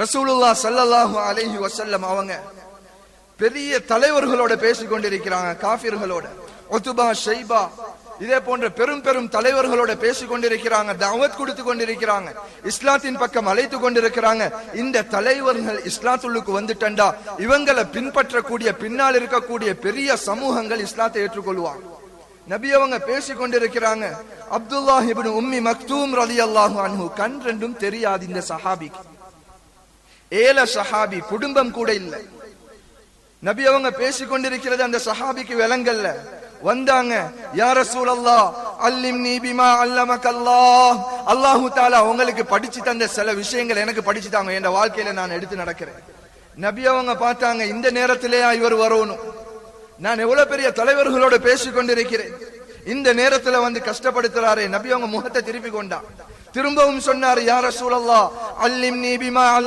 ரசூலுல்லாஹ் ஸல்லல்லாஹு அலைஹி வஸல்லம் அவங்க பெரிய தலைவர்களோட பேசிக் கொண்டிருக்கிறாங்க, காஃபிர்களோட. உத்பா, ஷைபா இதே போன்ற பெரும் பெரும் தலைவர்களோட பேசிக் கொண்டிருக்கிறாங்க, தஅவத் கொடுத்து கொண்டிருக்கிறாங்க, இஸ்லாத்தின் பக்கம் அழைத்து கொண்டிருக்கிறாங்க. இந்த தலைவர்கள் இஸ்லாத்துள்ளுக்கு வந்துட்டா இவங்களை பின்பற்றக்கூடிய பின்னால் இருக்கக்கூடிய பெரிய சமூகங்கள் இஸ்லாத்தை ஏற்றுக்கொள்வாங்க. நபி அவங்க பேசிக் கொண்டிருக்கிறாங்க. அப்துல்லாஹ் இப்னு உம்மி மக்தூம் ரலியல்லாஹு அன்ஹு, கண் ரெண்டும் தெரியாது இந்த சஹாபிக்கு, ஏல சஹாபி, குடும்பம் கூட இல்லை. நபி அவங்க பேசிக் கொண்டிருக்கிறது அந்த சஹாபிக்கு விளங்கல்ல. வந்தாங்க, யா ரசூலல்லாஹ் அல்லிம்னி பிமா அல்லமக்கல்லாஹ், அல்லாஹ் தஆலா உங்களுக்கு படிச்சு தந்த சில விஷயங்கள் எனக்கு படிச்சு தாங்க, என் வாழ்க்கையில நான் எடுத்து நடக்கிறேன். நபி அவங்க பார்த்தாங்க, இந்த நேரத்திலேயா இவர் வரணும், நான் எவ்வளவு பெரிய தலைவர்களோட பேசிக் கொண்டிருக்கிறேன், இந்த நேரத்துல வந்து கஷ்டப்படுத்துறாரே. நபி அவங்க முகத்தை திருப்பி கொண்டா, திரும்பவும் சொன்னார், யா ரசூலல்லாஹ் அல்லிம்னி பிமா